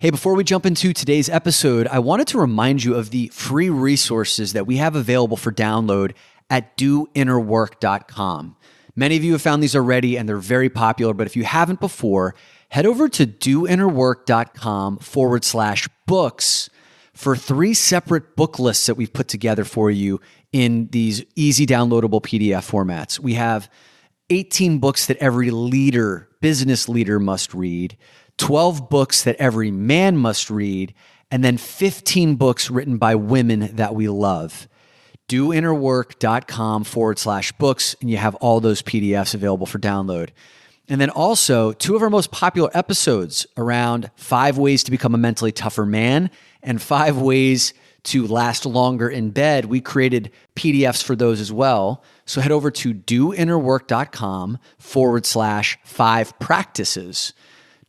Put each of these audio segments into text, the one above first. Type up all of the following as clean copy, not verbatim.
Hey, before we jump into today's episode, I wanted to remind you of the free resources that we have available for download at doinnerwork.com. Many of you have found these already and they're very popular, but if you haven't before, head over to doinnerwork.com/books for 3 separate book lists that we've put together for you in these easy downloadable PDF formats. We have 18 books that every leader, business leader must read, 12 books that every man must read, and then 15 books written by women that we love. doinnerwork.com/books, and you have all those PDFs available for download. And then also 2 of our most popular episodes around 5 ways to become a mentally tougher man and 5 ways to last longer in bed. We created PDFs for those as well. So head over to doinnerwork.com/5 practices.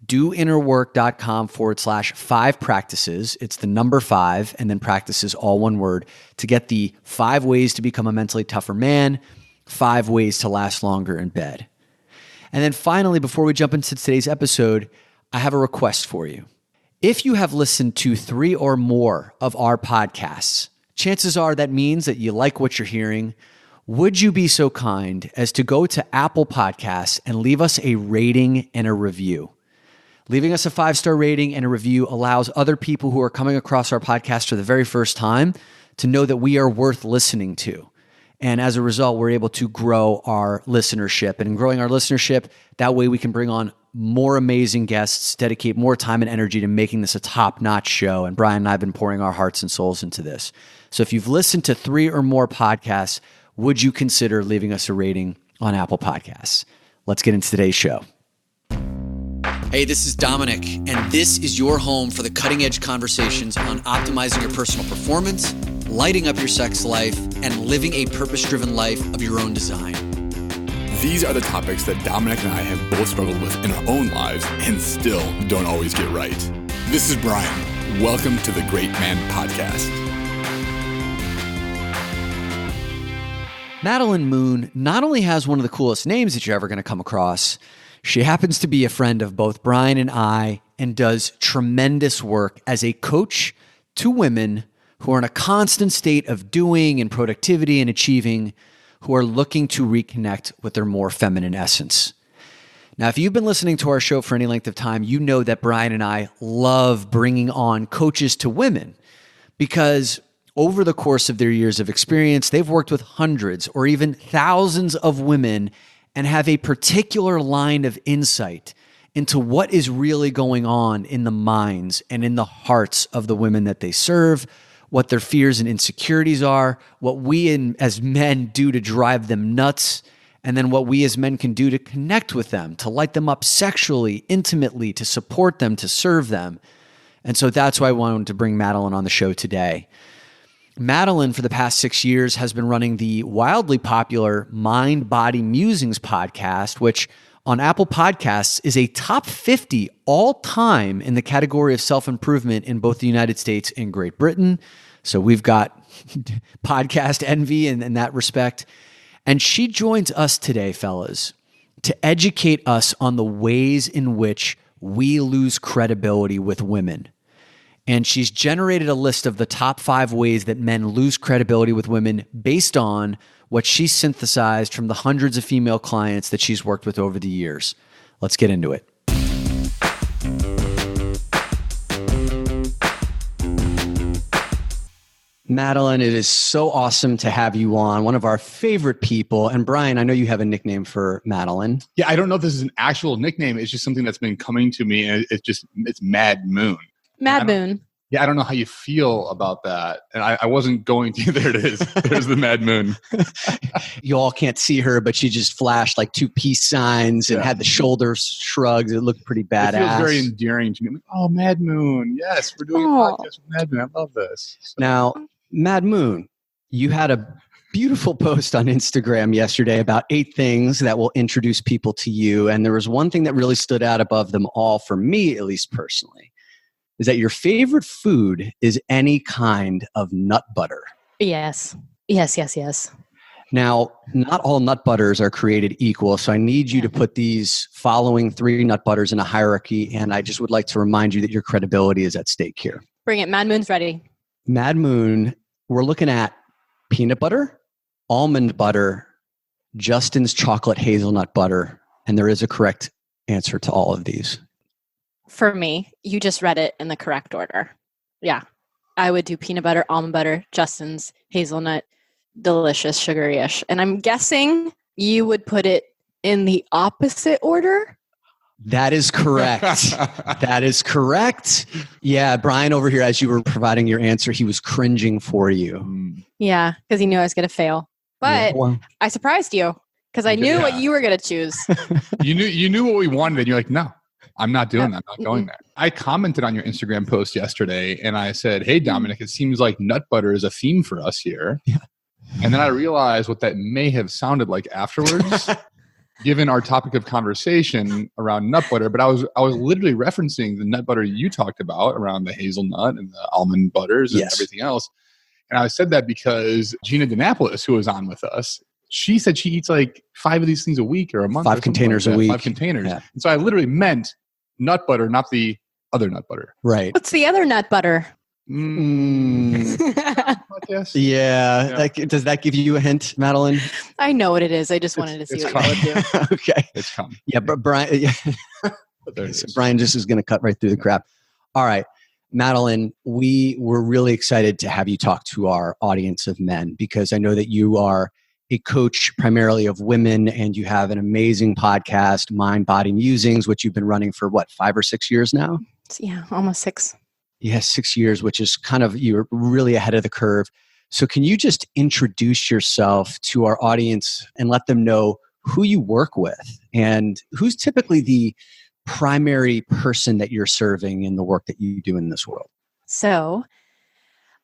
doinnerwork.com/5 practices. It's the number 5 and then practices, all one word, to get the 5 ways to become a mentally tougher man, 5 ways to last longer in bed. And then finally, before we jump into today's episode, I have a request for you. If you have listened to 3 or more of our podcasts, chances are that means that you like what you're hearing. Would you be so kind as to go to Apple Podcasts and leave us a rating and a review? Leaving us a 5-star rating and a review allows other people who are coming across our podcast for the very first time to know that we are worth listening to. And as a result, we're able to grow our listenership. And in growing our listenership, that way we can bring on more amazing guests, dedicate more time and energy to making this a top-notch show. And Brian and I have been pouring our hearts and souls into this. So if you've listened to 3 or more podcasts, would you consider leaving us a rating on Apple Podcasts? Let's get into today's show. Hey, this is Dominic, and this is your home for the cutting-edge conversations on optimizing your personal performance, lighting up your sex life, and living a purpose-driven life of your own design. These are the topics that Dominic and I have both struggled with in our own lives and still don't always get right. This is Brian. Welcome to the Great Man Podcast. Madelyn Moon not only has one of the coolest names that you're ever going to come across, she happens to be a friend of both Brian and I and does tremendous work as a coach to women who are in a constant state of doing and productivity and achieving, who are looking to reconnect with their more feminine essence. Now, if you've been listening to our show for any length of time, you know that Brian and I love bringing on coaches to women because over the course of their years of experience, they've worked with hundreds or even thousands of women and have a particular line of insight into what is really going on in the minds and in the hearts of the women that they serve, what their fears and insecurities are, what we as men do to drive them nuts, and then what we as men can do to connect with them, to light them up sexually, intimately, to support them, to serve them. And so that's why I wanted to bring Madelyn on the show today. Madelyn, for the past 6 years, has been running the wildly popular Mind Body Musings podcast, which on Apple Podcasts is a top 50 all-time in the category of self-improvement in both the United States and Great Britain. So we've got podcast envy in that respect. And she joins us today, fellas, to educate us on the ways in which we lose credibility with women. And she's generated a list of the top 5 ways that men lose credibility with women based on what she synthesized from the hundreds of female clients that she's worked with over the years. Let's get into it. Madelyn, it is so awesome to have you on, one of our favorite people. And Brian, I know you have a nickname for Madelyn. Yeah, I don't know if this is an actual nickname. It's just something that's been coming to me, and it's Mad Moon. Mad Moon. Yeah, I don't know how you feel about that. And I wasn't going to. There it is. There's the Mad Moon. You all can't see her, but she just flashed like 2 peace signs and had the shoulders shrugged. It looked pretty badass. It feels very endearing to me. I'm like, oh, Mad Moon. Yes, we're doing a podcast with Mad Moon. I love this. So. Now, Mad Moon, you had a beautiful post on Instagram yesterday about 8 things that will introduce people to you. And there was one thing that really stood out above them all, for me at least personally, is that your favorite food is any kind of nut butter. Yes. Yes, yes, yes. Now, not all nut butters are created equal, so I need you to put these following 3 nut butters in a hierarchy, and I just would like to remind you that your credibility is at stake here. Bring it. Mad Moon's ready. Mad Moon, we're looking at peanut butter, almond butter, Justin's chocolate hazelnut butter, and there is a correct answer to all of these. For me, you just read it in the correct order. Yeah. I would do peanut butter, almond butter, Justin's, hazelnut, delicious, sugary-ish. And I'm guessing you would put it in the opposite order? That is correct. That is correct. Yeah, Brian over here, as you were providing your answer, he was cringing for you. Yeah, because he knew I was going to fail. But I surprised you because I knew what you were going to choose. You knew what we wanted, and you're like, no, I'm not doing that. I'm not going there. I commented on your Instagram post yesterday, and I said, hey, Dominic, it seems like nut butter is a theme for us here. Yeah. And then I realized what that may have sounded like afterwards, given our topic of conversation around nut butter. But I was literally referencing the nut butter you talked about around the hazelnut and the almond butters and everything else. And I said that because Gina DeNapolis, who was on with us, she said she eats like 5 of these things a week or a month. 5 containers a week. 5 containers. Yeah. And so I literally meant nut butter, not the other nut butter. Right. What's the other nut butter? Yeah. Does that give you a hint, Madelyn? I know what it is. I just wanted to see what you would do. Okay. It's coming. Yeah, but Brian, Brian just is going to cut right through the crap. All right. Madelyn, we were really excited to have you talk to our audience of men because I know that you are a coach primarily of women and you have an amazing podcast, Mind Body Musings, which you've been running for 5 or 6 years now? Yeah, almost 6. Yes, 6 years, which is you're really ahead of the curve. So can you just introduce yourself to our audience and let them know who you work with and who's typically the primary person that you're serving in the work that you do in this world? So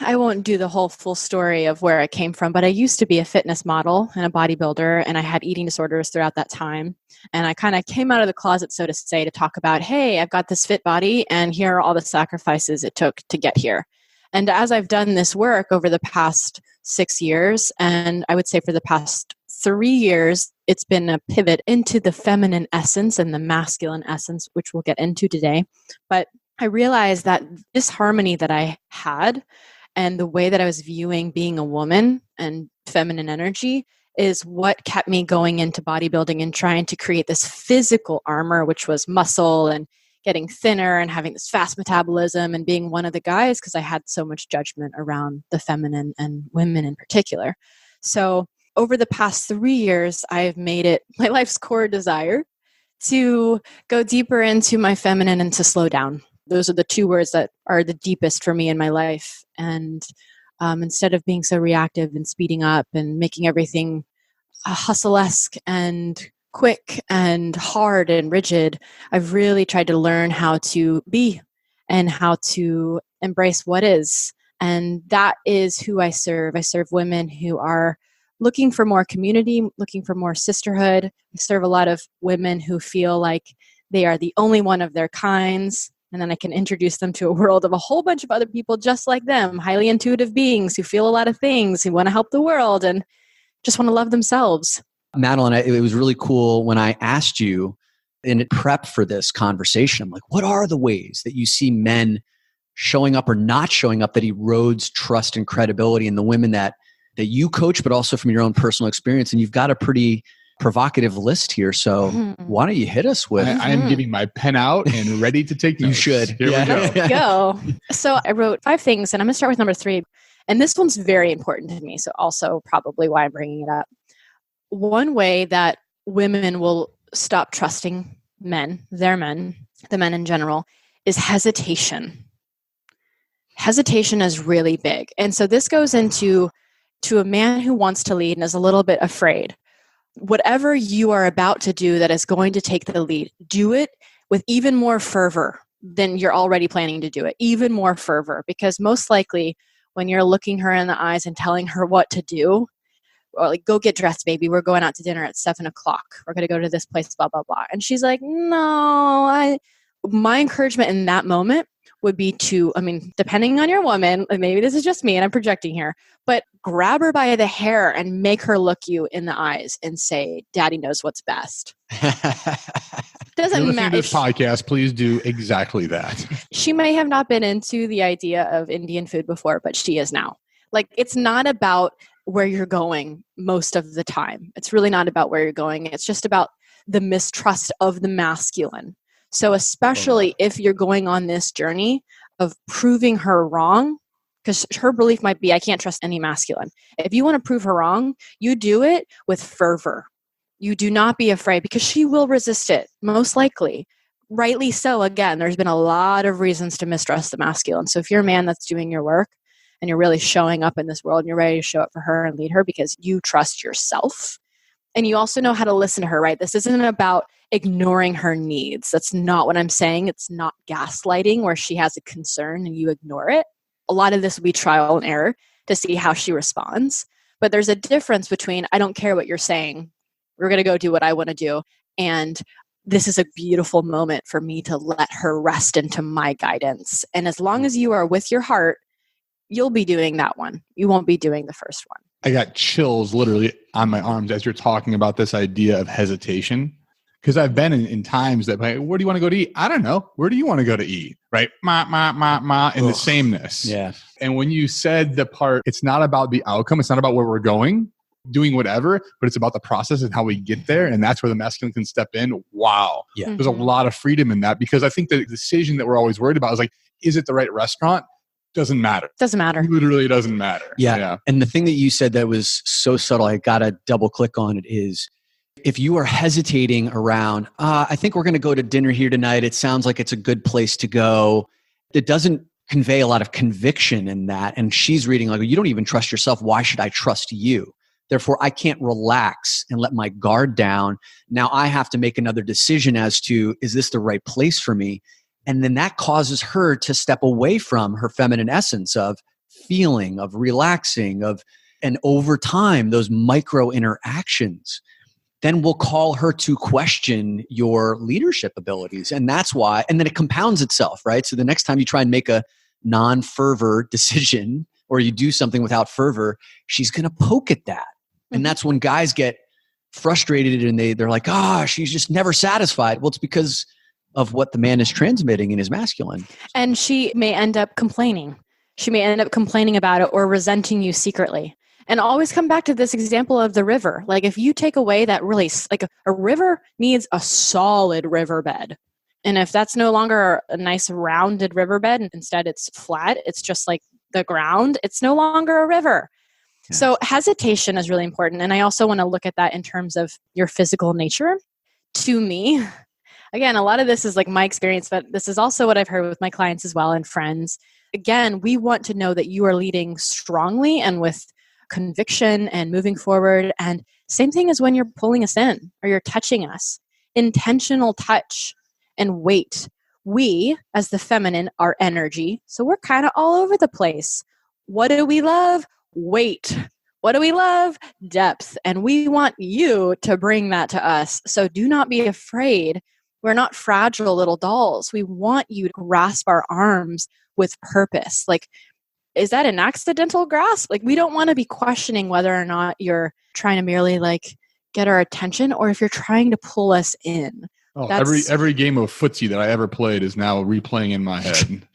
I won't do the whole full story of where I came from, but I used to be a fitness model and a bodybuilder, and I had eating disorders throughout that time. And I kind of came out of the closet, so to say, to talk about, hey, I've got this fit body, and here are all the sacrifices it took to get here. And as I've done this work over the past 6 years, and I would say for the past 3 years, it's been a pivot into the feminine essence and the masculine essence, which we'll get into today. But I realized that this harmony that I had and the way that I was viewing being a woman and feminine energy is what kept me going into bodybuilding and trying to create this physical armor, which was muscle and getting thinner and having this fast metabolism and being one of the guys because I had so much judgment around the feminine and women in particular. So over the past 3 years, I've made it my life's core desire to go deeper into my feminine and to slow down. Those are the 2 words that are the deepest for me in my life. And instead of being so reactive and speeding up and making everything hustle-esque and quick and hard and rigid, I've really tried to learn how to be and how to embrace what is. And that is who I serve. I serve women who are looking for more community, looking for more sisterhood. I serve a lot of women who feel like they are the only one of their kinds. And then I can introduce them to a world of a whole bunch of other people just like them, highly intuitive beings who feel a lot of things, who want to help the world and just want to love themselves. Madelyn, it was really cool when I asked you in prep for this conversation, I'm like, what are the ways that you see men showing up or not showing up that erodes trust and credibility in the women that you coach, but also from your own personal experience? And you've got a pretty provocative list here. So why don't you hit us with... I am getting my pen out and ready to take notes. You should. Here we go. Let's go. So I wrote 5 things, and I'm going to start with number 3. And this one's very important to me. So also probably why I'm bringing it up. One way that women will stop trusting men, the men in general, is hesitation. Hesitation is really big. And so this goes into a man who wants to lead and is a little bit afraid. Whatever you are about to do that is going to take the lead, do it with even more fervor than you're already planning to do it. Even more fervor, because most likely when you're looking her in the eyes and telling her what to do, or like, go get dressed, baby, we're going out to dinner at 7:00. We're going to go to this place, blah, blah, blah. And she's like, no, my encouragement in that moment would be to, I mean, depending on your woman, and maybe this is just me and I'm projecting here, but grab her by the hair and make her look you in the eyes and say, Daddy knows what's best. Doesn't matter. This podcast, please do exactly that. She may have not been into the idea of Indian food before, but she is now. Like, it's not about where you're going most of the time. It's really not about where you're going. It's just about the mistrust of the masculine. So especially if you're going on this journey of proving her wrong, because her belief might be, I can't trust any masculine. If you want to prove her wrong, you do it with fervor. You do not be afraid, because she will resist it, most likely. Rightly so. Again, there's been a lot of reasons to mistrust the masculine. So if you're a man that's doing your work and you're really showing up in this world and you're ready to show up for her and lead her because you trust yourself, and you also know how to listen to her, right? This isn't about ignoring her needs. That's not what I'm saying. It's not gaslighting where she has a concern and you ignore it. A lot of this will be trial and error to see how she responds. But there's a difference between, I don't care what you're saying, we're going to go do what I want to do, and this is a beautiful moment for me to let her rest into my guidance. And as long as you are with your heart, you'll be doing that one. You won't be doing the first one. I got chills literally on my arms as you're talking about this idea of hesitation. Because I've been in times that, like, where do you want to go to eat? I don't know. Where do you want to go to eat? Right? In the sameness. Yeah. And when you said the part, it's not about the outcome. It's not about where we're going, doing whatever, but it's about the process and how we get there. And that's where the masculine can step in. Wow. Yeah. There's a lot of freedom in that, because I think the decision that we're always worried about is like, is it the right restaurant? Doesn't matter. Doesn't matter. It literally doesn't matter. Yeah. And the thing that you said that was so subtle, I got to double click on it, is if you are hesitating around, I think we're going to go to dinner here tonight. It sounds like it's a good place to go. It doesn't convey a lot of conviction in that. And she's reading like, you don't even trust yourself. Why should I trust you? Therefore, I can't relax and let my guard down. Now I have to make another decision as to, is this the right place for me? And then that causes her to step away from her feminine essence of feeling, of relaxing, and over time, those micro interactions then will call her to question your leadership abilities. And that's why, and then it compounds itself, right? So the next time you try and make a non-fervor decision, or you do something without fervor, she's going to poke at that. And that's when guys get frustrated and they're like, she's just never satisfied. Well, it's because of what the man is transmitting in his masculine. And she may end up complaining. She may end up complaining about it or resenting you secretly. And always come back to this example of the river. Like, if you take away that really, like a river needs a solid riverbed. And if that's no longer a nice rounded riverbed, and instead it's flat, it's just like the ground, it's no longer a river. Yeah. So hesitation is really important. And I also want to look at that in terms of your physical nature. To me, again, a lot of this is like my experience, but this is also what I've heard with my clients as well and friends. Again, we want to know that you are leading strongly and with conviction and moving forward. And same thing as when you're pulling us in or you're touching us. Intentional touch and weight. We, as the feminine, are energy. So we're kind of all over the place. What do we love? Weight. What do we love? Depth. And we want you to bring that to us. So do not be afraid. We're not fragile little dolls. We want you to grasp our arms with purpose. Like, is that an accidental grasp? Like, we don't want to be questioning whether or not you're trying to merely like get our attention or if you're trying to pull us in. Oh, every game of footsie that I ever played is now replaying in my head.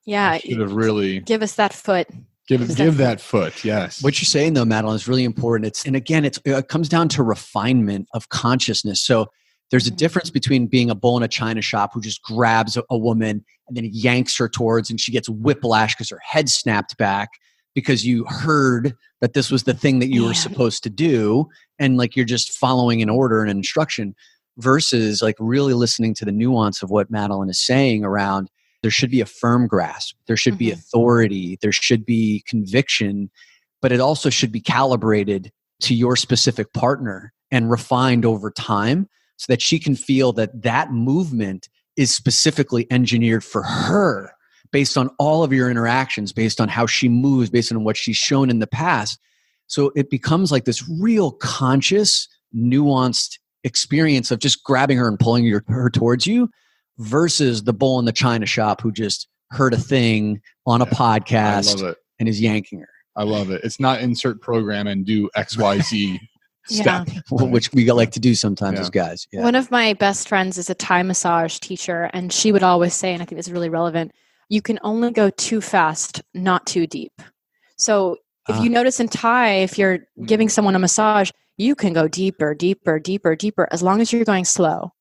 Yeah. Should have really give us that foot. Give that foot. Yes. What you're saying though, Madelyn, is really important. It comes down to refinement of consciousness. So there's a difference between being a bull in a china shop who just grabs a woman and then yanks her towards, and she gets whiplash because her head snapped back because you heard that this was the thing that you were supposed to do. And like, you're just following an order and an instruction, versus like really listening to the nuance of what Madelyn is saying around, there should be a firm grasp. There should be authority. There should be conviction, but it also should be calibrated to your specific partner and refined over time, so that she can feel that that movement is specifically engineered for her based on all of your interactions, based on how she moves, based on what she's shown in the past. So it becomes like this real conscious, nuanced experience of just grabbing her and pulling her towards you, versus the bull in the china shop who just heard a thing on a podcast I love it. and is yanking her. I love it. It's not insert program and do XYZ step. Which we like to do sometimes as guys. Yeah. One of my best friends is a Thai massage teacher, and she would always say, and I think this is really relevant, you can only go too fast, not too deep. So if you notice in Thai, if you're giving someone a massage, you can go deeper, deeper, deeper, deeper, as long as you're going slow.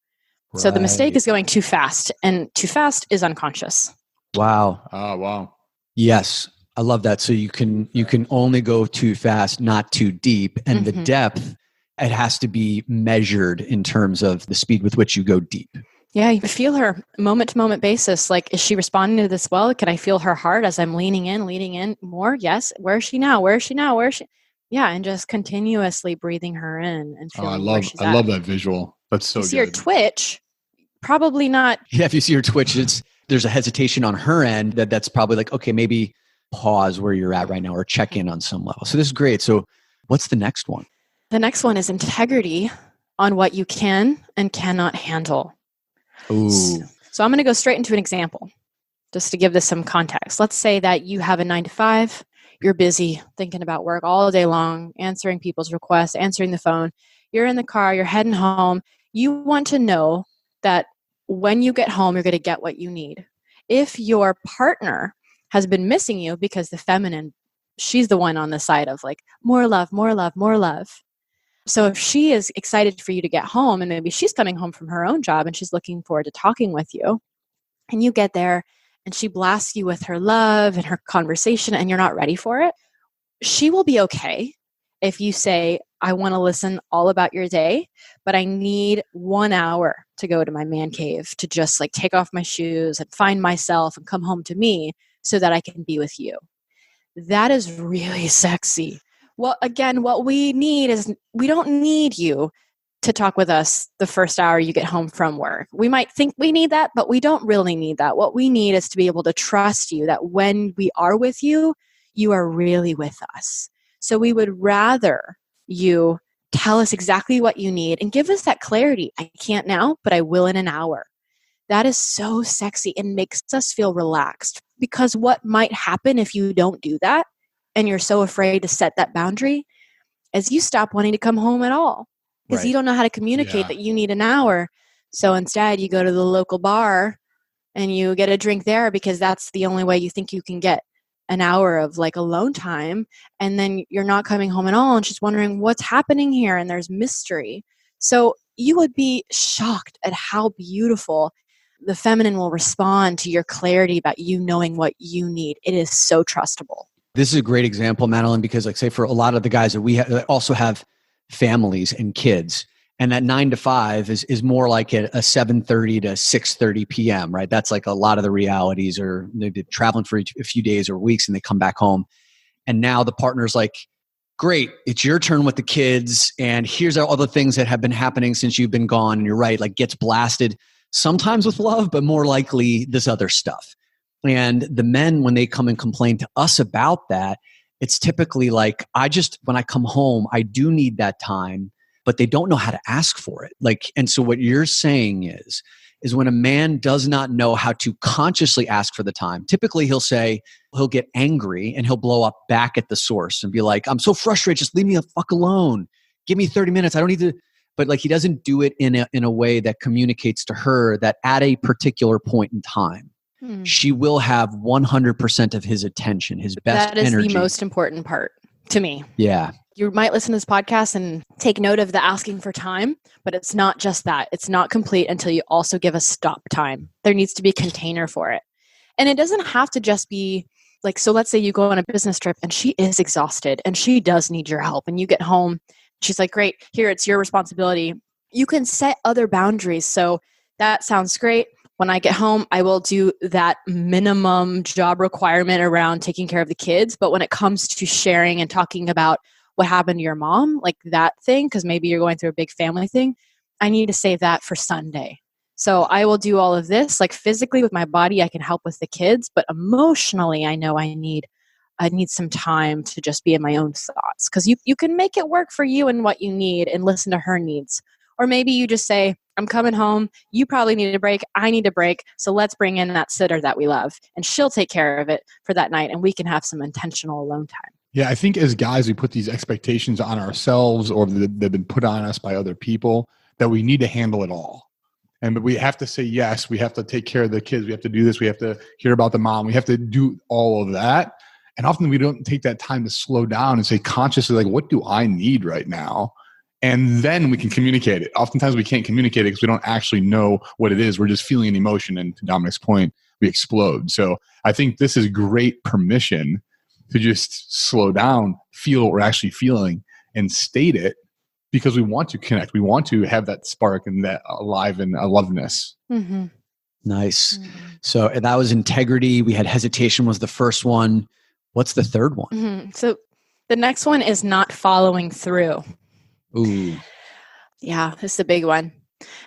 Right. So the mistake is going too fast, and too fast is unconscious. Wow. Oh, wow. Yes. I love that. So you can only go too fast, not too deep. And the depth, it has to be measured in terms of the speed with which you go deep. Yeah, you feel her moment to moment basis. Like, is she responding to this well? Can I feel her heart as I'm leaning in more? Yes. Where is she now? Where is she now? Where is she? Yeah. And just continuously breathing her in and feeling where she's at. I love that visual. That's so good. You see her twitch, probably not. Yeah. If you see her twitch, there's a hesitation on her end that's probably like, okay, maybe pause where you're at right now or check in on some level. So this is great. So what's the next one? The next one is integrity on what you can and cannot handle. Ooh. So I'm going to go straight into an example just to give this some context. Let's say that you have a 9 to 5. You're busy thinking about work all day long, answering people's requests, answering the phone. You're in the car, you're heading home. You want to know that when you get home, you're going to get what you need. If your partner has been missing you because the feminine, she's the one on the side of like, more love, more love, more love. So if she is excited for you to get home, and maybe she's coming home from her own job and she's looking forward to talking with you, and you get there and she blasts you with her love and her conversation and you're not ready for it, she will be okay if you say, I want to listen all about your day, but I need 1 hour to go to my man cave to just like take off my shoes and find myself and come home to me so that I can be with you. That is really sexy. Well, again, what we need is, we don't need you to talk with us the first hour you get home from work. We might think we need that, but we don't really need that. What we need is to be able to trust you that when we are with you, you are really with us. So we would rather you tell us exactly what you need and give us that clarity. I can't now, but I will in an hour. That is so sexy and makes us feel relaxed, because what might happen if you don't do that and you're so afraid to set that boundary is you stop wanting to come home at all because you don't know how to communicate that you need an hour. So instead you go to the local bar and you get a drink there because that's the only way you think you can get an hour of like alone time. And then you're not coming home at all. And she's wondering what's happening here. And there's mystery. So you would be shocked at how beautiful the feminine will respond to your clarity about you knowing what you need. It is so trustable. This is a great example, Madelyn, because like say for a lot of the guys that we that also have families and kids, and that 9 to 5 is more like a 7:30 to 6:30 p.m., right? That's like a lot of the realities, or they've been traveling for a few days or weeks and they come back home. And now the partner's like, great, it's your turn with the kids. And here's all the things that have been happening since you've been gone. And you're right, like gets blasted sometimes with love, but more likely this other stuff. And the men, when they come and complain to us about that, it's typically like, when I come home, I do need that time, but they don't know how to ask for it. Like, and so what you're saying is when a man does not know how to consciously ask for the time, typically he'll get angry and he'll blow up back at the source and be like, I'm so frustrated. Just leave me the fuck alone. Give me 30 minutes. I don't need to. But like, he doesn't do it in a way that communicates to her that at a particular point in time, she will have 100% of his attention, his best energy. That is the most important part to me. Yeah. You might listen to this podcast and take note of the asking for time, but it's not just that. It's not complete until you also give a stop time. There needs to be a container for it. And it doesn't have to just be like, so let's say you go on a business trip and she is exhausted and she does need your help, and you get home. She's like, great, here, it's your responsibility. You can set other boundaries. So that sounds great. When I get home, I will do that minimum job requirement around taking care of the kids. But when it comes to sharing and talking about what happened to your mom, like that thing, because maybe you're going through a big family thing, I need to save that for Sunday. So I will do all of this, like physically with my body, I can help with the kids, but emotionally, I know I need some time to just be in my own thoughts, because you can make it work for you and what you need and listen to her needs. Or maybe you just say, I'm coming home. You probably need a break. I need a break. So let's bring in that sitter that we love. And she'll take care of it for that night. And we can have some intentional alone time. Yeah, I think as guys, we put these expectations on ourselves, or they've been put on us by other people, that we need to handle it all. But we have to say yes. We have to take care of the kids. We have to do this. We have to hear about the mom. We have to do all of that. And often we don't take that time to slow down and say consciously, like, what do I need right now? And then we can communicate it. Oftentimes we can't communicate it because we don't actually know what it is. We're just feeling an emotion. And to Dominic's point, we explode. So I think this is great permission to just slow down, feel what we're actually feeling, and state it, because we want to connect. We want to have that spark and that alive and aliveness. Mm-hmm. Nice. So that was integrity. We had hesitation was the first one. What's the third one? Mm-hmm. So the next one is not following through. Ooh. Yeah, this is a big one.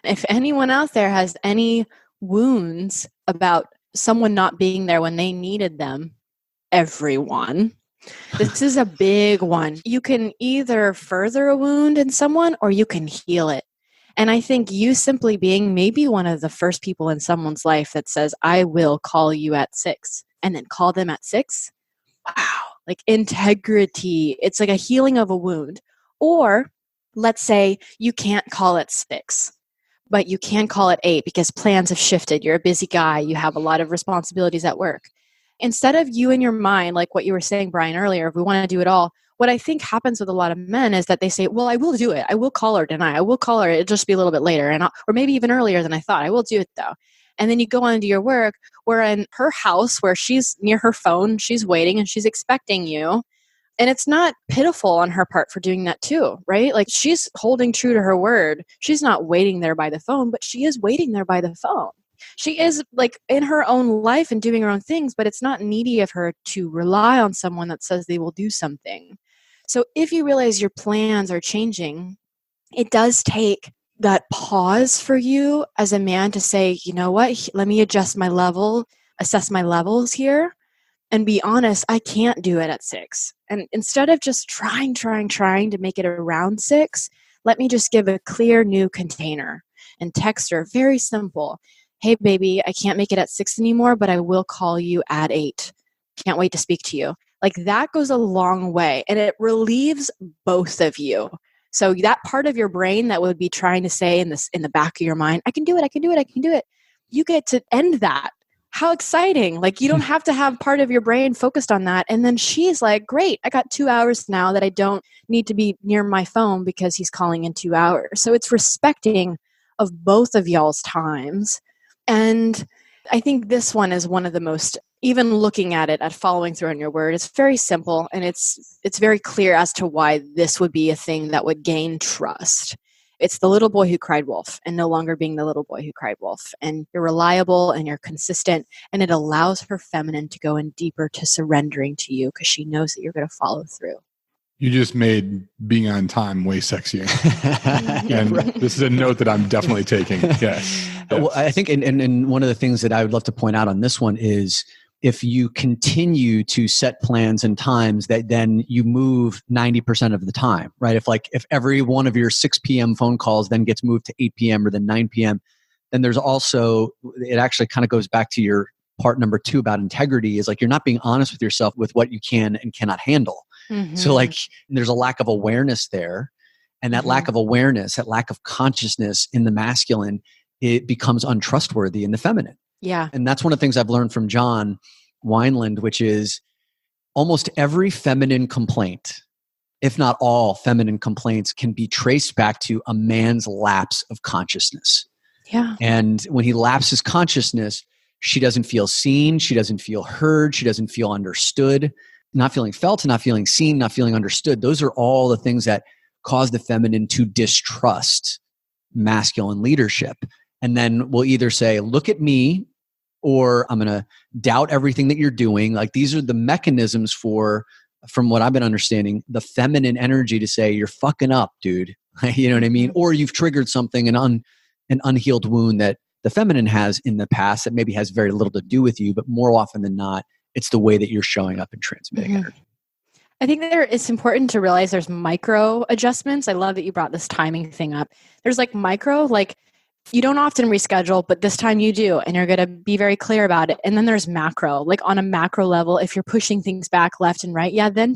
If anyone out there has any wounds about someone not being there when they needed them, everyone, this is a big one. You can either further a wound in someone or you can heal it. And I think you simply being maybe one of the first people in someone's life that says, I will call you at 6, and then call them at 6. Wow. Like integrity. It's like a healing of a wound. Or let's say you can't call at 6, but you can call at 8 because plans have shifted. You're a busy guy. You have a lot of responsibilities at work. Instead of you in your mind, like what you were saying, Brian, earlier, if we want to do it all, what I think happens with a lot of men is that they say, well, I will do it. I will call her tonight. I will call her. It'll just be a little bit later, or maybe even earlier than I thought. I will do it though. And then you go on to your work, where in her house, where she's near her phone, she's waiting and she's expecting you. And it's not pitiful on her part for doing that too, right? Like she's holding true to her word. She's not waiting there by the phone, but she is waiting there by the phone. She is like in her own life and doing her own things, but it's not needy of her to rely on someone that says they will do something. So if you realize your plans are changing, it does take that pause for you as a man to say, you know what, let me adjust my level, assess my levels here, and be honest, I can't do it at 6. And instead of just trying to make it around 6, let me just give a clear new container and text her, very simple. Hey, baby, I can't make it at 6 anymore, but I will call you at 8. Can't wait to speak to you. Like that goes a long way, and it relieves both of you. So that part of your brain that would be trying to say in the back of your mind, I can do it. You get to end that. How exciting. Like you don't have to have part of your brain focused on that. And then she's like, great, I got 2 hours now that I don't need to be near my phone because he's calling in 2 hours. So it's respecting of both of y'all's times. And I think this one is one of the most, even looking at it, at following through on your word, it's very simple and it's very clear as to why this would be a thing that would gain trust. It's the little boy who cried wolf and no longer being the little boy who cried wolf. And you're reliable and you're consistent, and it allows her feminine to go in deeper to surrendering to you because she knows that you're going to follow through. You just made being on time way sexier. And this is a note that I'm definitely taking. Yes. Well, I think, and one of the things that I would love to point out on this one is if you continue to set plans and times, that then you move 90% of the time, right? If every one of your 6 p.m. phone calls then gets moved to 8 p.m. or then 9 p.m., then there's also, it actually kind of goes back to your part number 2 about integrity, is like you're not being honest with yourself with what you can and cannot handle. Mm-hmm. So like there's a lack of awareness there. And that lack of awareness, that lack of consciousness in the masculine, it becomes untrustworthy in the feminine. Yeah. And that's one of the things I've learned from John Wineland, which is almost every feminine complaint, if not all feminine complaints, can be traced back to a man's lapse of consciousness. Yeah. And when he lapses consciousness, she doesn't feel seen. She doesn't feel heard. She doesn't feel understood. Not feeling felt, not feeling seen, not feeling understood. Those are all the things that cause the feminine to distrust masculine leadership. And then we'll either say, look at me, or I'm going to doubt everything that you're doing. Like these are the mechanisms for, from what I've been understanding, the feminine energy to say, you're fucking up, dude. You know what I mean? Or you've triggered something, an unhealed wound that the feminine has in the past that maybe has very little to do with you, but more often than not, it's the way that you're showing up and transmitting energy. I think it's important to realize there's micro adjustments. I love that you brought this timing thing up. There's like micro, like you don't often reschedule, but this time you do, and you're going to be very clear about it. And then there's macro, like on a macro level, if you're pushing things back left and right, then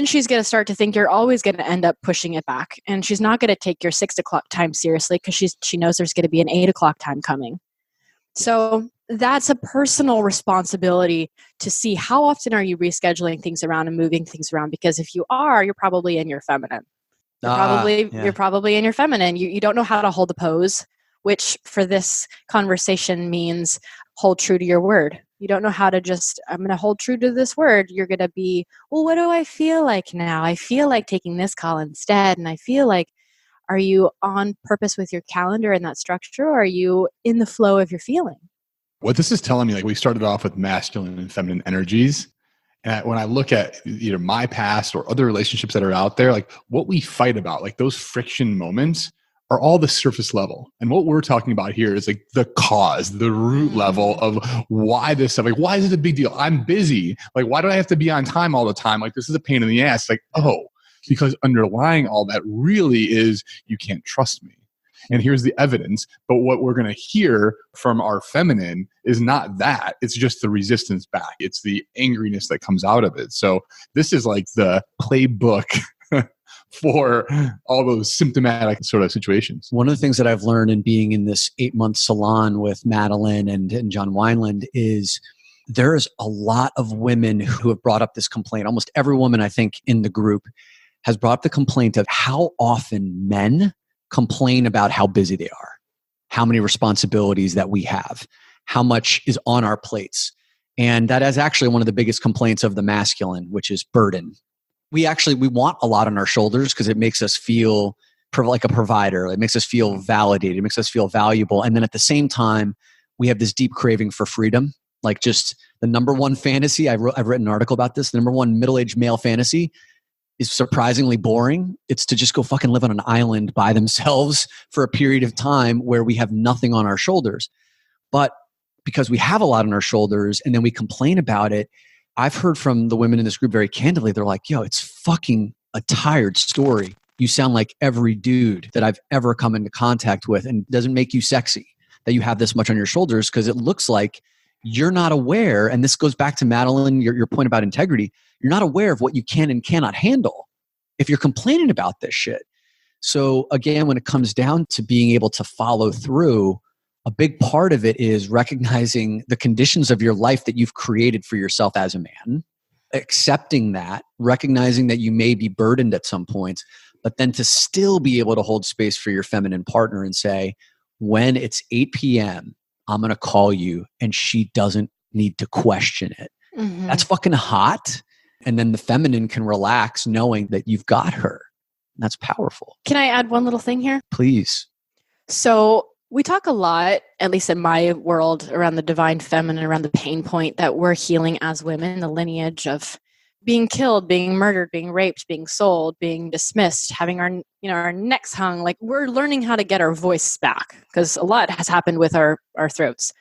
she's going to start to think you're always going to end up pushing it back. And she's not going to take your 6 o'clock time seriously because she knows there's going to be an 8 o'clock time coming. So that's a personal responsibility to see how often are you rescheduling things around and moving things around. Because if you are, you're probably in your feminine. You're probably in your feminine. You don't know how to hold the pose, which for this conversation means hold true to your word. You don't know how to I'm going to hold true to this word. You're going to be, well, what do I feel like now? I feel like taking this call instead. And I feel like, are you on purpose with your calendar and that structure? Or are you in the flow of your feeling? What this is telling me, like we started off with masculine and feminine energies. And when I look at either my past or other relationships that are out there, like what we fight about, like those friction moments are all the surface level. And what we're talking about here is like the cause, the root level of why this stuff, like why is it a big deal? I'm busy. Like, why do I have to be on time all the time? Like, this is a pain in the ass. Like, oh, because underlying all that really is you can't trust me. And here's the evidence. But what we're going to hear from our feminine is not that. It's just the resistance back. It's the angriness that comes out of it. So this is like the playbook for all those symptomatic sort of situations. One of the things that I've learned in being in this 8-month salon with Madelyn and John Wineland is there is a lot of women who have brought up this complaint. Almost every woman, I think, in the group has brought up the complaint of how often men complain about how busy they are, how many responsibilities that we have, how much is on our plates. And that is actually one of the biggest complaints of the masculine, which is burden. We want a lot on our shoulders because it makes us feel like a provider. It makes us feel validated. It makes us feel valuable. And then at the same time, we have this deep craving for freedom. Like just the number one fantasy, I've written an article about this, the number one middle-aged male fantasy is surprisingly boring. It's to just go fucking live on an island by themselves for a period of time where we have nothing on our shoulders. But because we have a lot on our shoulders and then we complain about it, I've heard from the women in this group very candidly, they're like, yo, it's fucking a tired story. You sound like every dude that I've ever come into contact with, and it doesn't make you sexy that you have this much on your shoulders because it looks like you're not aware. And this goes back to Madelyn, your point about integrity. You're not aware of what you can and cannot handle if you're complaining about this shit. So again, when it comes down to being able to follow through, a big part of it is recognizing the conditions of your life that you've created for yourself as a man, accepting that, recognizing that you may be burdened at some points, but then to still be able to hold space for your feminine partner and say, when it's 8 p.m., I'm going to call you and she doesn't need to question it. Mm-hmm. That's fucking hot. And then the feminine can relax knowing that you've got her. That's powerful. Can I add one little thing here? Please. So we talk a lot, at least in my world, around the divine feminine, around the pain point that we're healing as women, the lineage of being killed, being murdered, being raped, being sold, being dismissed, having our necks hung. Like, we're learning how to get our voice back because a lot has happened with our throats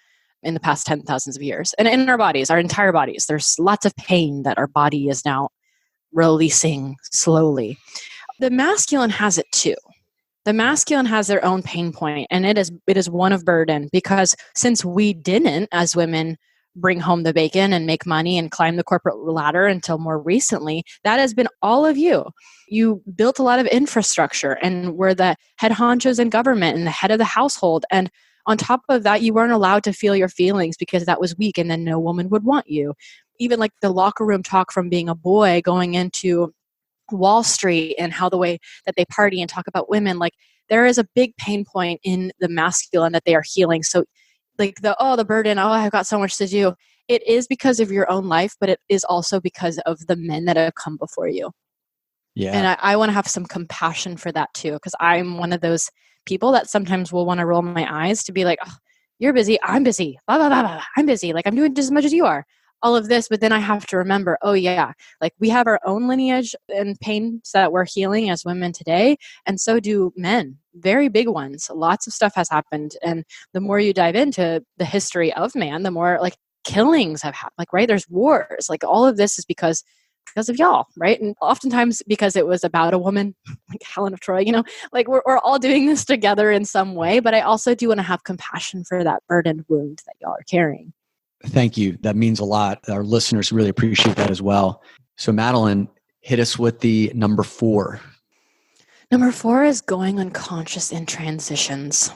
in the past 10,000s of years. And in our bodies, our entire bodies, there's lots of pain that our body is now releasing slowly. The masculine has it too. The masculine has their own pain point, and it is one of burden, because since we didn't, as women, bring home the bacon and make money and climb the corporate ladder until more recently, that has been all of you. You built a lot of infrastructure and were the head honchos in government and the head of the household. And on top of that, you weren't allowed to feel your feelings because that was weak, and then no woman would want you. Even like the locker room talk from being a boy going into Wall Street and how the way that they party and talk about women, like there is a big pain point in the masculine that they are healing. So like the burden, I've got so much to do. It is because of your own life, but it is also because of the men that have come before you. Yeah. And I want to have some compassion for that too, because I'm one of those people that sometimes will want to roll my eyes to be like, oh, you're busy, I'm busy, blah, blah, blah, blah, I'm busy. Like I'm doing just as much as you are. All of this, but then I have to remember, oh yeah, like we have our own lineage and pains that we're healing as women today, and so do men, very big ones. Lots of stuff has happened, and the more you dive into the history of man, the more like killings have happened, like right, there's wars, like all of this is because because of y'all, right? And oftentimes because it was about a woman, like Helen of Troy, like we're all doing this together in some way, but I also do want to have compassion for that burdened wound that y'all are carrying. Thank you. That means a lot. Our listeners really appreciate that as well. So Madelyn, hit us with the number 4. Number 4 is going unconscious in transitions.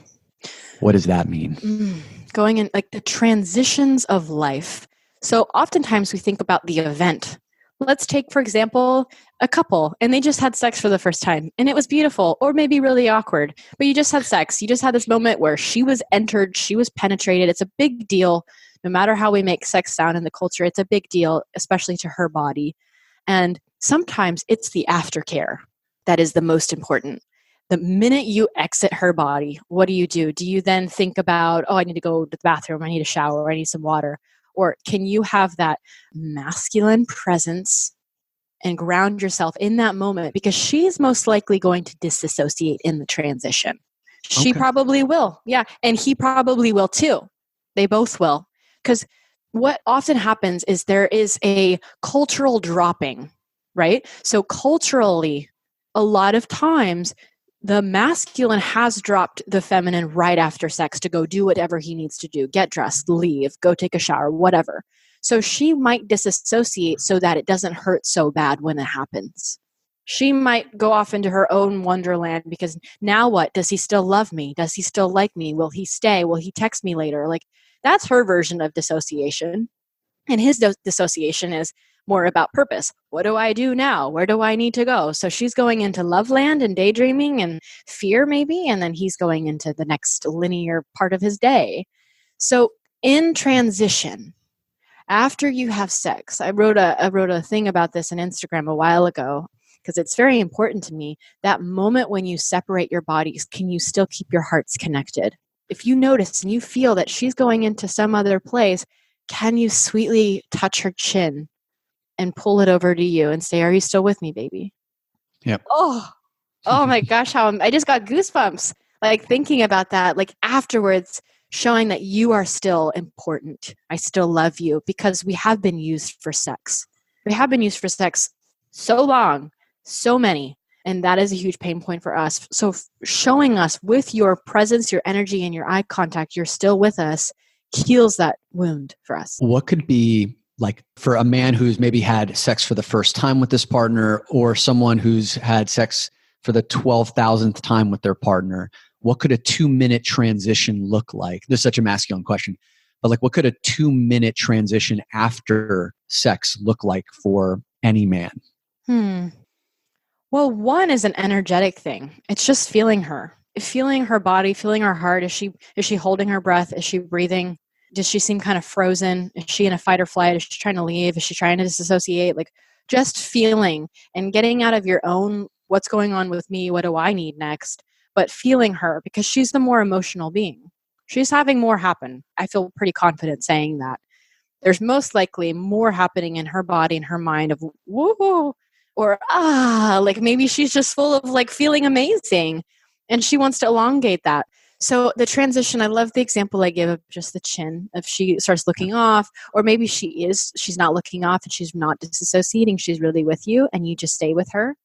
What does that mean? Going in like the transitions of life. So oftentimes we think about the event. Let's take, for example, a couple and they just had sex for the first time and it was beautiful or maybe really awkward, but you just had sex. You just had this moment where she was entered, she was penetrated. It's a big deal. No matter how we make sex sound in the culture, it's a big deal, especially to her body. And sometimes it's the aftercare that is the most important. The minute you exit her body, what do? Do you then think about, I need to go to the bathroom, I need a shower, I need some water? Or can you have that masculine presence and ground yourself in that moment? Because she's most likely going to disassociate in the transition. She probably will. Yeah. And he probably will too. They both will. Because what often happens is there is a cultural dropping, right? So culturally, a lot of times, the masculine has dropped the feminine right after sex to go do whatever he needs to do, get dressed, leave, go take a shower, whatever. So she might disassociate so that it doesn't hurt so bad when it happens. She might go off into her own wonderland because now what? Does he still love me? Does he still like me? Will he stay? Will he text me later? Like that's her version of dissociation. And his dissociation is more about purpose. What do I do now? Where do I need to go? So she's going into love land and daydreaming and fear maybe, and then he's going into the next linear part of his day. So in transition, after you have sex, I wrote a thing about this on Instagram a while ago because it's very important to me. That moment when you separate your bodies, can you still keep your hearts connected? If you notice and you feel that she's going into some other place, can you sweetly touch her chin and pull it over to you and say, are you still with me, baby? Yep. Oh my gosh, I just got goosebumps. Like thinking about that, like afterwards, showing that you are still important. I still love you because we have been used for sex. We have been used for sex so long, so many. And that is a huge pain point for us. So showing us with your presence, your energy, and your eye contact, you're still with us, heals that wound for us. What could be like for a man who's maybe had sex for the first time with this partner or someone who's had sex for the 12,000th time with their partner, what could a 2-minute transition look like? This is such a masculine question, but like what could a 2-minute transition after sex look like for any man? Well, one is an energetic thing. It's just feeling her body, feeling her heart. Is she holding her breath? Is she breathing? Does she seem kind of frozen? Is she in a fight or flight? Is she trying to leave? Is she trying to disassociate? Like just feeling and getting out of your own, what's going on with me? What do I need next? But feeling her because she's the more emotional being. She's having more happen. I feel pretty confident saying that. There's most likely more happening in her body and her mind of woo or like maybe she's just full of like feeling amazing and she wants to elongate that. So the transition, I love the example I gave of just the chin. If she starts looking off, or maybe she's not looking off and she's not disassociating, she's really with you and you just stay with her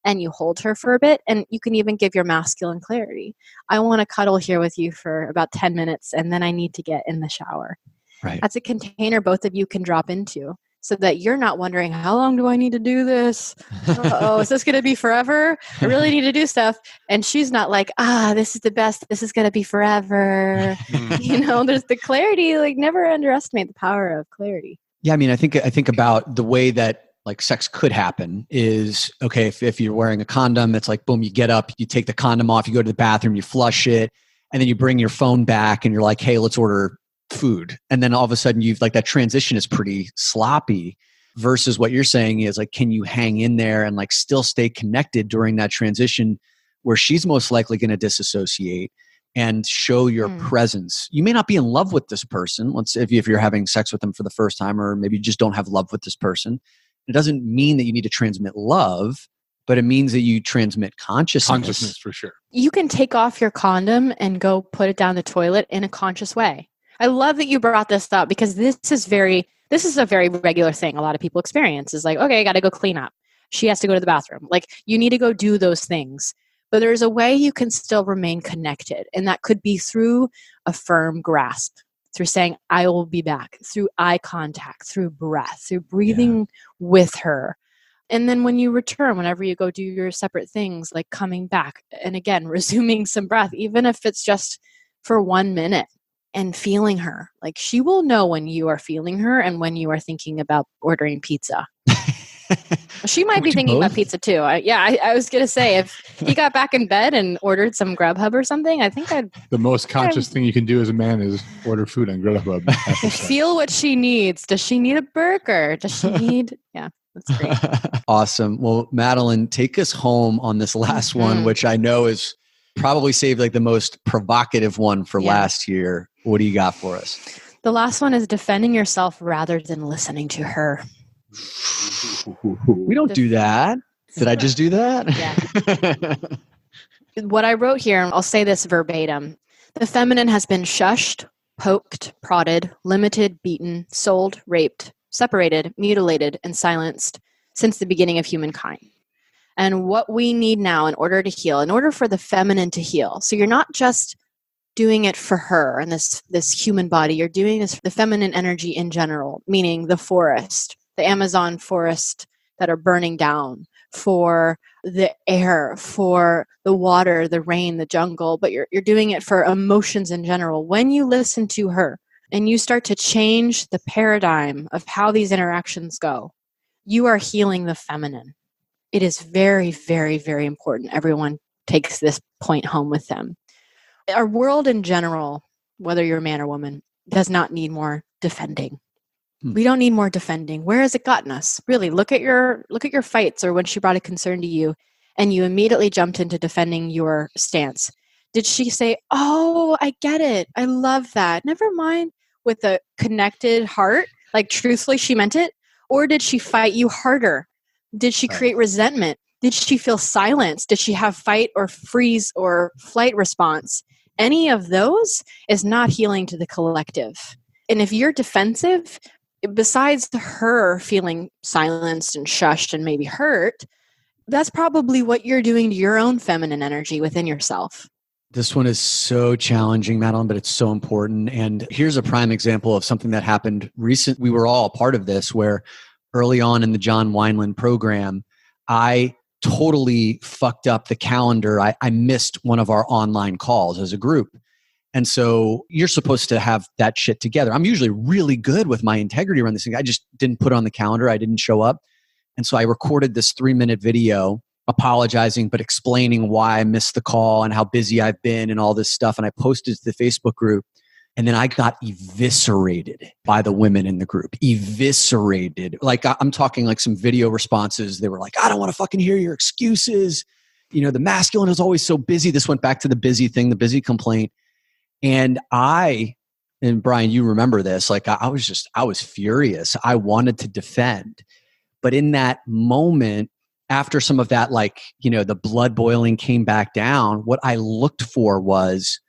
and you hold her for a bit. And you can even give your masculine clarity. I want to cuddle here with you for about 10 minutes and then I need to get in the shower. Right. That's a container both of you can drop into so that you're not wondering, how long do I need to do this? Is this going to be forever? I really need to do stuff. And she's not like, this is the best. This is going to be forever. There's the clarity, like never underestimate the power of clarity. Yeah. I mean, I think about the way that like sex could happen is, okay, if you're wearing a condom, it's like, boom, you get up, you take the condom off, you go to the bathroom, you flush it, and then you bring your phone back and you're like, hey, let's order food. And then all of a sudden you've like that transition is pretty sloppy versus what you're saying is like, can you hang in there and like still stay connected during that transition where she's most likely going to disassociate and show your presence. You may not be in love with this person. If you're having sex with them for the first time, or maybe you just don't have love with this person. It doesn't mean that you need to transmit love, but it means that you transmit consciousness. Consciousness for sure. You can take off your condom and go put it down the toilet in a conscious way. I love that you brought this up because this is very This is a very regular thing a lot of people experience is like, okay, I got to go clean up. She has to go to the bathroom. Like, you need to go do those things. But there's a way you can still remain connected. And that could be through a firm grasp, through saying, I will be back, through eye contact, through breath, through breathing with her. And then when you return, whenever you go do your separate things, like coming back and again, resuming some breath, even if it's just for 1 minute, and feeling her. Like, she will know when you are feeling her and when you are thinking about ordering pizza. She might be thinking about pizza too. I was going to say, if he got back in bed and ordered some Grubhub or something, I think I'd... The most conscious thing you can do as a man is order food on Grubhub. Feel what she needs. Does she need a burger? Does she need... Yeah, that's great. Awesome. Well, Madelyn, take us home on this last one, which I know is probably saved like the most provocative one for last year. What do you got for us? The last one is defending yourself rather than listening to her. We don't do that. Did I just do that? Yeah. What I wrote here, I'll say this verbatim. The feminine has been shushed, poked, prodded, limited, beaten, sold, raped, separated, mutilated, and silenced since the beginning of humankind. And what we need now in order to heal, in order for the feminine to heal, so you're not just doing it for her and this human body, you're doing this for the feminine energy in general, meaning the forest, the Amazon forest that are burning down, for the air, for the water, the rain, the jungle, but you're doing it for emotions in general. When you listen to her and you start to change the paradigm of how these interactions go, you are healing the feminine. It is very, very, very important. Everyone takes this point home with them. Our world in general, whether you're a man or woman, does not need more defending. We don't need more defending. Where has it gotten us? Really, look at your fights, or when she brought a concern to you and you immediately jumped into defending your stance. Did she say, "Oh, I get it. I love that. Never mind," with a connected heart? Like, truthfully, she meant it? Or did she fight you harder? Did she create resentment? Did she feel silence? Did she have fight or freeze or flight response? Any of those is not healing to the collective. And if you're defensive, besides her feeling silenced and shushed and maybe hurt, that's probably what you're doing to your own feminine energy within yourself. This one is so challenging, Madelyn, but it's so important. And here's a prime example of something that happened recent. We were all a part of this, where early on in the John Wineland program, I totally fucked up the calendar. I missed one of our online calls as a group. And so you're supposed to have that shit together. I'm usually really good with my integrity around this thing. I just didn't put it on the calendar. I didn't show up. And so I recorded this 3-minute video apologizing, but explaining why I missed the call and how busy I've been and all this stuff. And I posted to the Facebook group. And then I got eviscerated by the women in the group. Eviscerated. Like, I'm talking like some video responses. They were like, I don't want to fucking hear your excuses. You know, the masculine is always so busy. This went back to the busy thing, the busy complaint. And Brian, you remember this, like I was furious. I wanted to defend. But in that moment, after some of that, like, you know, the blood boiling came back down, what I looked for was,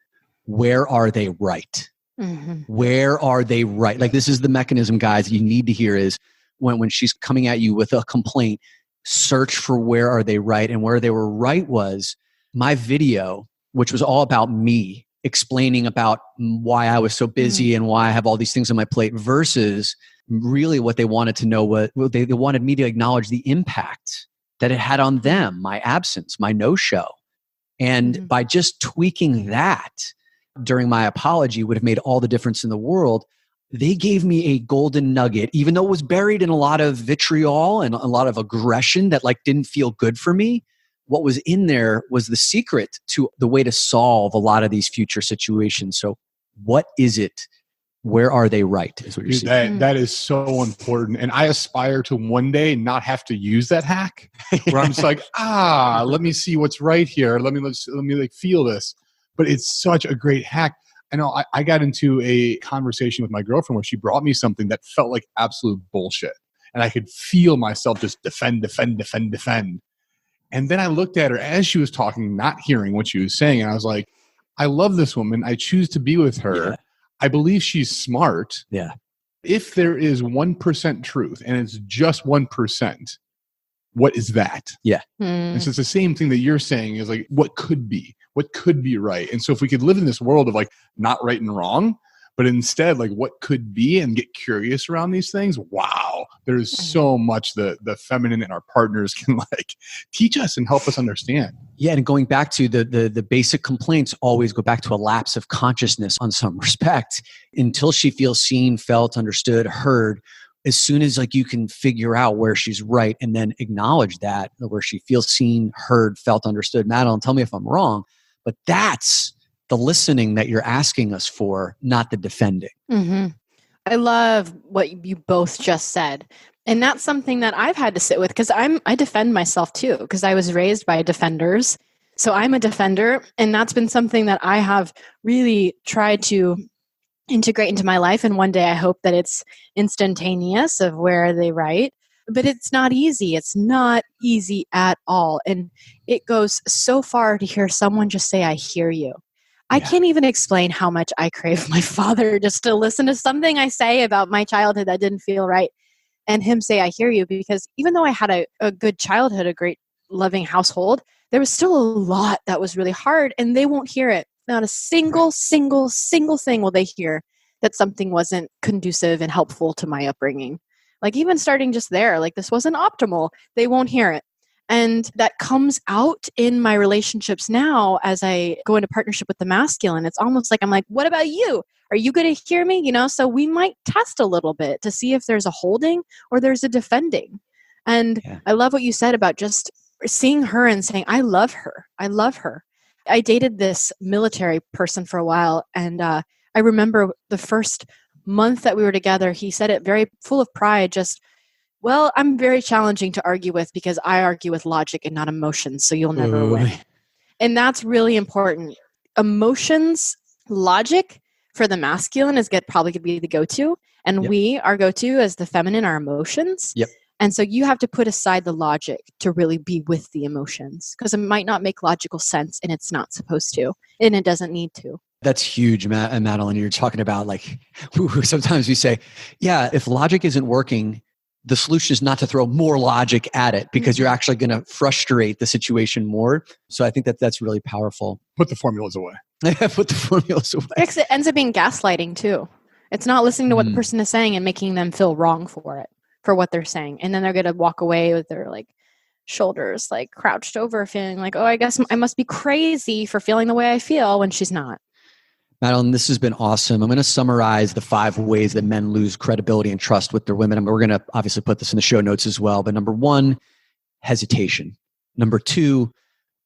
where are they right? Mm-hmm. Where are they right? Like, this is the mechanism, guys, you need to hear is when she's coming at you with a complaint, search for where are they right. And where they were right was my video, which was all about me, explaining about why I was so busy and why I have all these things on my plate, versus really what they wanted to know, what they wanted me to acknowledge the impact that it had on them, my absence, my no-show. And by just tweaking that during my apology would have made all the difference in the world. They gave me a golden nugget, even though it was buried in a lot of vitriol and a lot of aggression that like didn't feel good for me. What was in there was the secret to the way to solve a lot of these future situations. So what is it? Where are they right? Is what you're saying. That is so important. And I aspire to one day not have to use that hack where I'm just like, let me see what's right here. Let me like feel this. But it's such a great hack. I know I got into a conversation with my girlfriend where she brought me something that felt like absolute bullshit. And I could feel myself just defend. And then I looked at her as she was talking, not hearing what she was saying. And I was like, I love this woman. I choose to be with her. Yeah. I believe she's smart. Yeah. If there is 1% truth and it's just 1%, what is that? Yeah. And so it's the same thing that you're saying is like, what could be right? And so if we could live in this world of like not right and wrong, but instead like what could be and get curious around these things, wow, there's so much the feminine and our partners can like teach us and help us understand. Yeah, and going back to the basic complaints always go back to a lapse of consciousness on some respect until she feels seen, felt, understood, heard. As soon as like you can figure out where she's right and then acknowledge that, where she feels seen, heard, felt, understood. Madelyn, tell me if I'm wrong, but that's the listening that you're asking us for, not the defending. Mm-hmm. I love what you both just said. And that's something that I've had to sit with because I defend myself too, because I was raised by defenders. So I'm a defender. And that's been something that I have really tried to integrate into my life. And one day I hope that it's instantaneous of where they write. But it's not easy. It's not easy at all. And it goes so far to hear someone just say, I hear you. I can't even explain how much I crave my father just to listen to something I say about my childhood that didn't feel right. And him say, I hear you, because even though I had a good childhood, a great loving household, there was still a lot that was really hard and they won't hear it. Not a single thing will they hear that something wasn't conducive and helpful to my upbringing. Like even starting just there, like this wasn't optimal. They won't hear it. And that comes out in my relationships now as I go into partnership with the masculine. It's almost like I'm like, what about you? Are you going to hear me? You know, so we might test a little bit to see if there's a holding or there's a defending. And I love what you said about just seeing her and saying, I love her. I love her. I dated this military person for a while. And I remember the first month that we were together, he said it very full of pride, just, well, I'm very challenging to argue with because I argue with logic and not emotions, so you'll never win. And that's really important. Emotions, logic for the masculine is probably going to be the go-to. And our go-to as the feminine are emotions. Yep. And so you have to put aside the logic to really be with the emotions because it might not make logical sense and it's not supposed to, and it doesn't need to. That's huge, Madelyn. You're talking about like, sometimes we say, yeah, if logic isn't working, the solution is not to throw more logic at it because you're actually going to frustrate the situation more. So I think that's really powerful. Put the formulas away. Put the formulas away. Because it ends up being gaslighting too. It's not listening to what the person is saying and making them feel wrong for it, for what they're saying. And then they're going to walk away with their like shoulders like crouched over feeling like, oh, I guess I must be crazy for feeling the way I feel when she's not. Madelyn, this has been awesome. I'm going to summarize the 5 ways that men lose credibility and trust with their women. And we're going to obviously put this in the show notes as well. But number 1, hesitation. Number 2,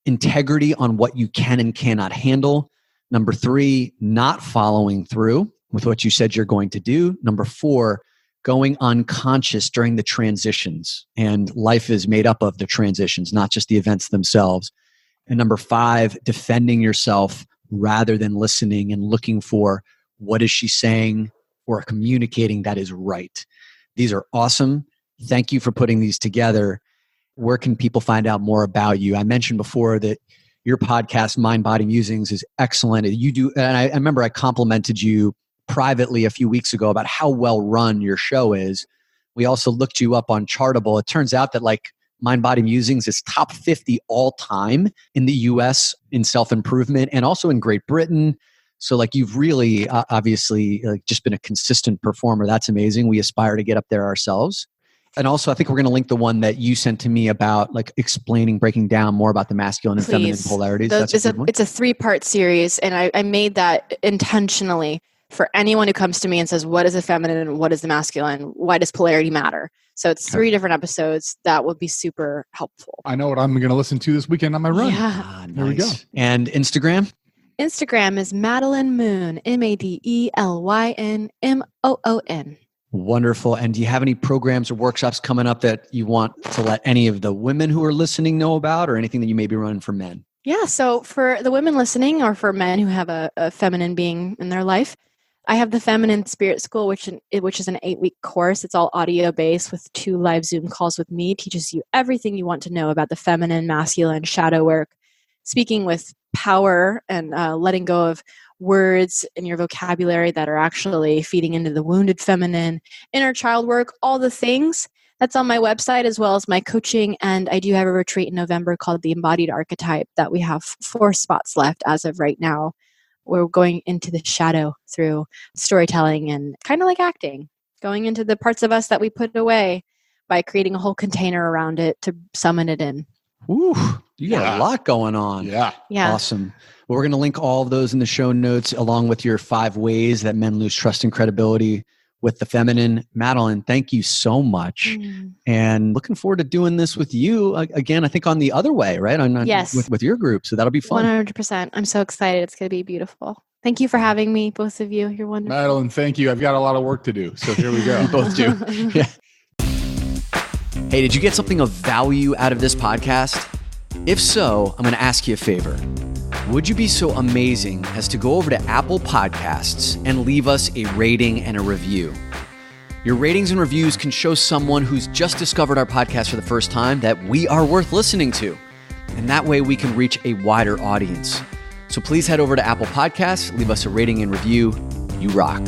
integrity on what you can and cannot handle. Number 3, not following through with what you said you're going to do. Number 4, going unconscious during the transitions. And life is made up of the transitions, not just the events themselves. And number 5, defending yourself rather than listening and looking for what is she saying or communicating that is right. These are awesome. Thank you for putting these together. Where can people find out more about you? I mentioned before that your podcast, Mind Body Musings, is excellent. You do, and I remember I complimented you privately a few weeks ago about how well run your show is. We also looked you up on Chartable. It turns out that like Mind Body Musings is top 50 all time in the US in self-improvement and also in Great Britain. So like you've really obviously just been a consistent performer. That's amazing. We aspire to get up there ourselves. And also I think we're going to link the one that you sent to me about like explaining, breaking down more about the masculine and feminine polarities. It's a 3-part series. And I made that intentionally for anyone who comes to me and says, what is the feminine and what is the masculine? Why does polarity matter? So it's 3 different episodes that will be super helpful. I know what I'm going to listen to this weekend on my run. Yeah. There we go. And Instagram? Instagram is Madelyn Moon, MadelynMoon. Wonderful. And do you have any programs or workshops coming up that you want to let any of the women who are listening know about, or anything that you may be running for men? Yeah. So for the women listening, or for men who have a feminine being in their life, I have the Feminine Spirit School, which is an 8-week course. It's all audio based with 2 live Zoom calls with me. It teaches you everything you want to know about the feminine, masculine, shadow work, speaking with power and letting go of words in your vocabulary that are actually feeding into the wounded feminine, inner child work, all the things. That's on my website as well as my coaching. And I do have a retreat in November called The Embodied Archetype that we have 4 spots left as of right now. We're going into the shadow through storytelling and kind of like acting, going into the parts of us that we put away by creating a whole container around it to summon it in. Ooh, you got a lot going on. Yeah. Awesome. Well, we're going to link all of those in the show notes, along with your 5 ways that men lose trust and credibility with the feminine. Madelyn, thank you so much. And looking forward to doing this with you again, I think on the other way, right? Yes. With your group. So that'll be fun. 100%. I'm so excited. It's going to be beautiful. Thank you for having me, both of you. You're wonderful. Madelyn, thank you. I've got a lot of work to do. So here we go. We both do. Yeah. Hey, did you get something of value out of this podcast? If so, I'm going to ask you a favor. Would you be so amazing as to go over to Apple Podcasts and leave us a rating and a review? Your ratings and reviews can show someone who's just discovered our podcast for the first time that we are worth listening to. And that way we can reach a wider audience. So please head over to Apple Podcasts, leave us a rating and review. You rock.